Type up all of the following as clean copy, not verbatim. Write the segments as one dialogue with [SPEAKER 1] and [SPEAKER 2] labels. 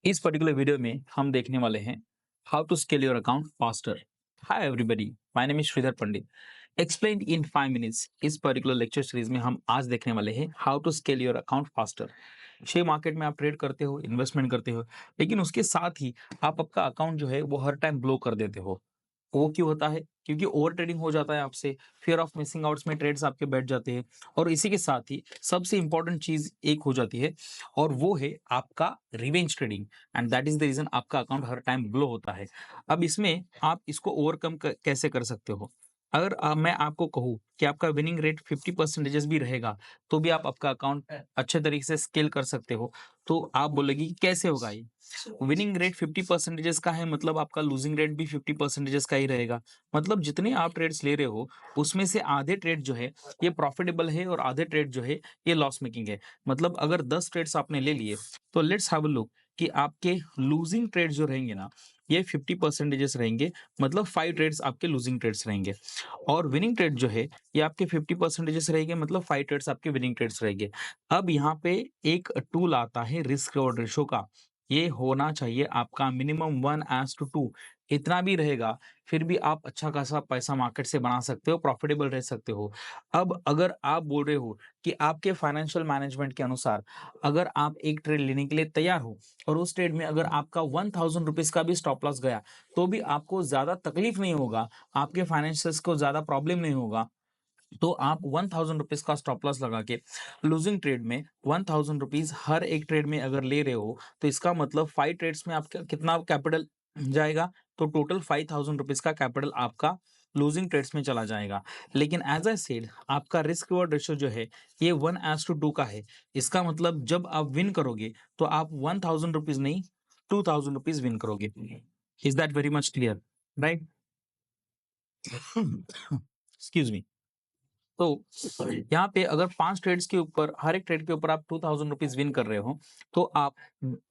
[SPEAKER 1] इस particular video में हम देखने वाले हैं how to scale your account faster. Hi everybody, my name is Shridhar Pandit. Explain in 5 minutes. इस पर्टिकुलर लेक्चर सीरीज में हम आज देखने वाले हैं how to scale your account faster. Share market में आप ट्रेड करते हो, इन्वेस्टमेंट करते हो, लेकिन उसके साथ ही आप आपका अकाउंट जो है वो हर टाइम ब्लो कर देते हो। वो क्यों होता है? क्योंकि ओवर ट्रेडिंग हो जाता है आपसे, फियर ऑफ मिसिंग आउट्स में ट्रेड्स आपके बैठ जाते हैं। और इसी के साथ ही सबसे इंपॉर्टेंट चीज एक हो जाती है, और वो है आपका revenge trading. And that is the reason आपका अकाउंट हर टाइम ब्लो होता है। अब इसमें आप इसको ओवरकम कैसे कर सकते हो? अगर मैं आपको कहूँ कि आपका विनिंग रेट 50% भी रहेगा, तो भी आप आपका अकाउंट अच्छे तरीके से स्केल कर सकते हो। तो आप बोलेगी कि कैसे होगा ये? विनिंग रेट 50% का है, मतलब आपका लूजिंग रेट भी 50% का ही रहेगा। मतलब जितने आप ट्रेड्स ले रहे हो, उसमें से आधे ट्रेड जो है ये प्रॉफिटेबल है और आधे ट्रेड जो है ये लॉस मेकिंग है। मतलब अगर 10 ट्रेड्स आपने ले लिए, तो लेट्स हैव अ लुक कि आपके लूजिंग ट्रेड जो रहेंगे ना, ये 50% रहेंगे। मतलब 5 ट्रेड्स आपके लूजिंग ट्रेड्स रहेंगे, और विनिंग ट्रेड जो है ये आपके 50% रहेंगे। मतलब 5 ट्रेड्स आपके विनिंग ट्रेड्स रहेंगे। अब यहाँ पे एक टूल आता है रिस्क रिवॉर्ड रेशो का। ये होना चाहिए आपका मिनिमम 1:2। इतना भी रहेगा, फिर भी आप अच्छा खासा पैसा मार्केट से बना सकते हो, प्रॉफिटेबल रह सकते हो। अब अगर आप बोल रहे हो कि आपके फाइनेंशियल मैनेजमेंट के अनुसार अगर आप एक ट्रेड लेने के लिए तैयार हो, और उस ट्रेड में अगर आपका 1000 रुपीज का भी स्टॉप लॉस गया, तो भी आपको ज्यादा तकलीफ नहीं होगा, आपके फाइनेंशियल्स को ज्यादा प्रॉब्लम नहीं होगा। तो आप 1000 रुपीज का स्टॉप लॉस लगा के लूजिंग ट्रेड में 1000 रुपीज हर एक ट्रेड में अगर ले रहे हो, तो इसका मतलब 5 ट्रेड्स में आपका कितना कैपिटल जाएगा? तो टोटल 5000 रुपीज का कैपिटल आपका लूजिंग ट्रेड्स में चला जाएगा। लेकिन एज आई सेड, आपका रिस्क रिवॉर्ड रेशियो जो है ये 1:2 का है। इसका मतलब जब आप विन करोगे, तो आप 1000 रुपीज नहीं, 2000 रुपीज विन करोगे। Is that very much clear? Right? Excuse me. तो यहाँ पे अगर 5 ट्रेड्स के ऊपर, हर एक ट्रेड के ऊपर आप 2000 रुपीज विन कर रहे हो, तो आप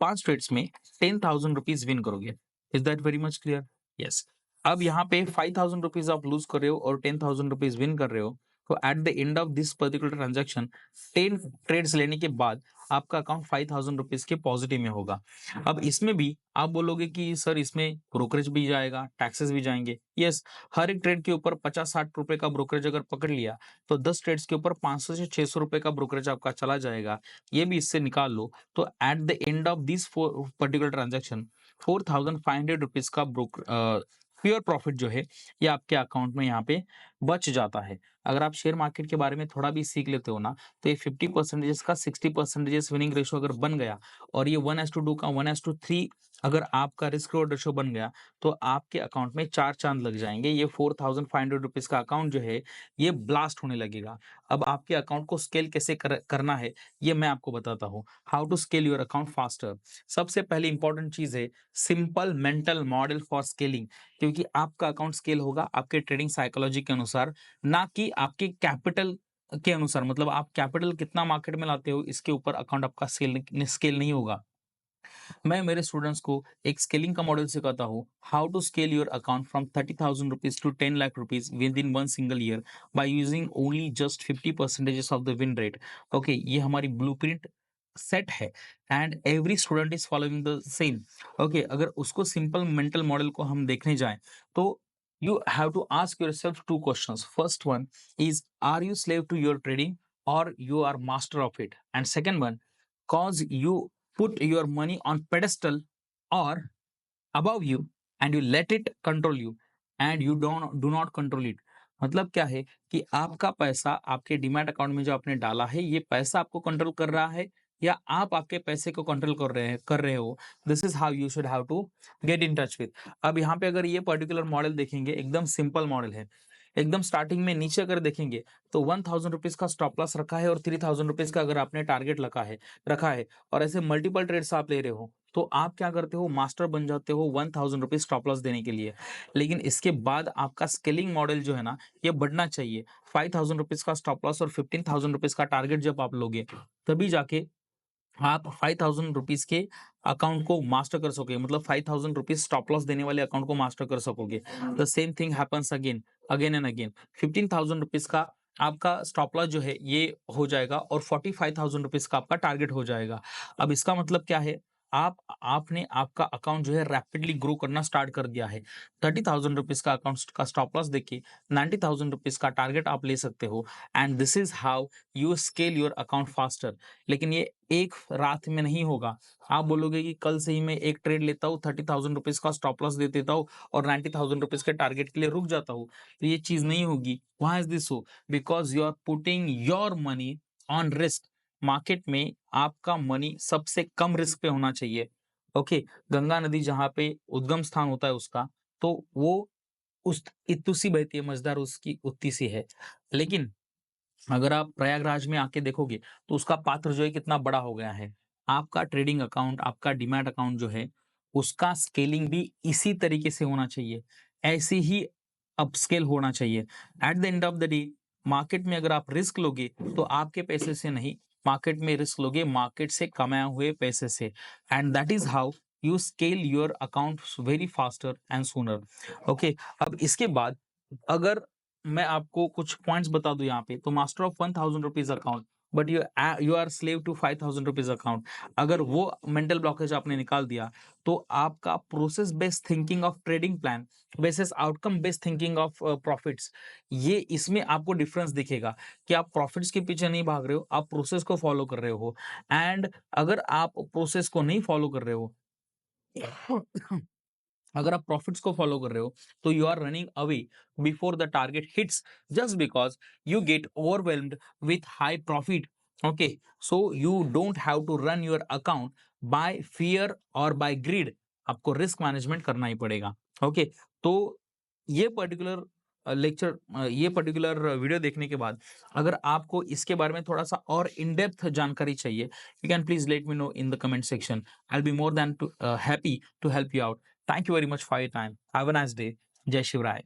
[SPEAKER 1] 5 ट्रेड्स में 10,000 रुपीज विन करोगे। Is that very much clear? Yes. अब यहाँ पे 5,000 रुपीज आप लूज कर रहे हो और 10,000 रुपीज विन कर रहे हो। तो at the end of this particular transaction, 10 trades लेने के बाद आपका अकाउंट 5,000 रुपीज के पॉजिटिव में होगा। अब इसमें भी आप बोलोगे कि सर इसमें ब्रोकरेज भी जाएगा, टैक्सेस भी जाएंगे। यस। हर एक ट्रेड के ऊपर 50-60 रुपए का ब्रोकरेज अगर पकड़ लिया, तो 10 ट्रेड्स के ऊपर 500 से 600 रुपए का ब्रोकरेज आपका चला जाएगा। ये भी इससे निकाल लो। तो at the end of this particular transaction, 4,500 rupees का प्योर प्रॉफिट जो है ये आपके अकाउंट में यहाँ पे बच जाता है। अगर आप शेयर मार्केट के बारे में थोड़ा भी सीख लेते हो ना, तो ये 50% का 60% विनिंग रेशो अगर बन गया, और ये 1:2 का 1:3 अगर आपका रिस्क रिवॉर्ड रेशो बन गया, तो आपके अकाउंट में 4 चांद लग जाएंगे। ये 4,500 रुपीज का अकाउंट जो है ये ब्लास्ट होने लगेगा। अब आपके अकाउंट को स्केल कैसे करना है, ये मैं आपको बताता हूँ। How to scale your account faster. सबसे पहले इंपॉर्टेंट चीज है simple mental model for scaling. क्योंकि आपका अकाउंट स्केल होगा आपके ट्रेडिंग साइकोलॉजी के अनुसार, ना कि आपके कैपिटल के अनुसार। मतलब आप कैपिटल कितना मार्केट में लाते हो, इसके ऊपर अकाउंट आपका स्केल नहीं होगा। मैं मेरे स्टूडेंट्स को एक स्केलिंग का मॉडल सिखाता हूँ, how to scale your account from 30,000 rupees to 10 lakh rupees within 1 single year by using only just 50% of the win rate. Okay, ये हमारी ब्लूप्रिंट सेट है, and every student is following the same. Okay, अगर उसको simple mental model को हम देखने जाएं, तो you have to ask yourself 2 questions. First one is, are you slave to your trading, or you are master of it? And second one, cause you put your money on pedestal or above you, and you let it control you, and you don't do not control it। मतलब क्या है कि आपका पैसा आपके demat account में जो आपने डाला है, ये पैसा आपको कंट्रोल कर रहा है, या आप आपके पैसे को कंट्रोल कर रहे हो। This is how you should have to get in touch with. अब यहाँ पे अगर ये पर्टिकुलर मॉडल देखेंगे, एकदम सिंपल मॉडल है। एकदम स्टार्टिंग में नीचे अगर देखेंगे, तो 1,000 रुपीज का स्टॉप लॉस रखा है, और 3,000 रुपीज का अगर आपने टारगेट रखा है, और ऐसे मल्टीपल ट्रेड्स आप ले रहे हो, तो आप क्या करते हो, मास्टर बन जाते हो 1,000 रुपीज स्टॉप लॉस देने के लिए। लेकिन इसके बाद आपका स्केलिंग मॉडल जो है ना, ये बढ़ना चाहिए। 5,000 रुपीज का स्टॉप लॉस और 15,000 रुपीज का टारगेट जब आप लोगे, तभी जाके आप 5,000 रुपीज के अकाउंट को मास्टर कर सकोगे। मतलब 5,000 रुपीज स्टॉप लॉस देने वाले अकाउंट को मास्टर कर सकोगे। The same thing happens again again and again. 15,000 rupees का आपका स्टॉप लॉस जो है ये हो जाएगा, और 45,000 रुपीज का आपका टारगेट हो जाएगा। अब इसका मतलब क्या है? आपने आपका अकाउंट जो है रैपिडली ग्रो करना स्टार्ट कर दिया है, 30,000 रुपीज़ का अकाउंट का स्टॉप लॉस देके 90,000 रुपीज़ का टारगेट आप ले सकते हो and this is how you scale your account faster. लेकिन ये एक रात में नहीं होगा। आप बोलोगे कि कल से ही मैं एक ट्रेड लेता हूँ, 30,000 रुपीज़ का स्टॉप लॉस दे देता हूँ और 90,000 रुपीज़ के टारगेट के लिए रुक जाता हूँ, तो ये चीज़ नहीं होगी। Why is this so? Because you are putting your money on risk. Market में आपका मनी सबसे कम रिस्क पे होना चाहिए। ओके, गंगा नदी जहाँ पे उद्गम स्थान होता है उसका, तो वो उस इत्तू सी बहती है, मझधार उसकी उत्ती सी है। लेकिन अगर आप प्रयागराज में आके देखोगे तो उसका पात्र जो है कितना बड़ा हो गया है। आपका ट्रेडिंग अकाउंट, आपका डीमैट अकाउंट जो है, उसका स्केलिंग भी इसी तरीके से होना चाहिए, ऐसे ही अपस्केल होना चाहिए। Eight the end of the day market में अगर आप रिस्क लोगे तो आपके पैसे से नहीं, मार्केट में रिस्क लोगे मार्केट से कमाए हुए पैसे से, and that is how you scale your account very faster and sooner. Okay, अब इसके बाद अगर मैं आपको कुछ पॉइंट्स बता दूं यहाँ पे, तो master of 1,000 rupees account but you are slave to 5,000 rupees account, अगर वो मेंटल ब्लॉकेज आपने निकाल दिया तो आपका process based thinking of trading plan basis outcome based thinking of profits, ये इसमें आपको डिफरेंस दिखेगा कि आप प्रॉफिट्स के पीछे नहीं भाग रहे हो, आप प्रोसेस को फॉलो कर रहे हो। एंड अगर आप प्रोसेस को नहीं फॉलो कर रहे हो अगर आप प्रॉफिट्स को फॉलो कर रहे हो तो you are running away before the target hits just because you get overwhelmed with high profit. Okay, so you don't have to run your account by fear और बाय ग्रीड, आपको risk management करना ही पड़ेगा। Okay, तो ये particular ये particular video देखने के बाद अगर आपको इसके बारे में थोड़ा सा और इन डेप्थ जानकारी चाहिए, you can please let me know in the comment section. I will be more than happy to help you out. Thank you very much for your time. Have a nice day. Jai Shivrai.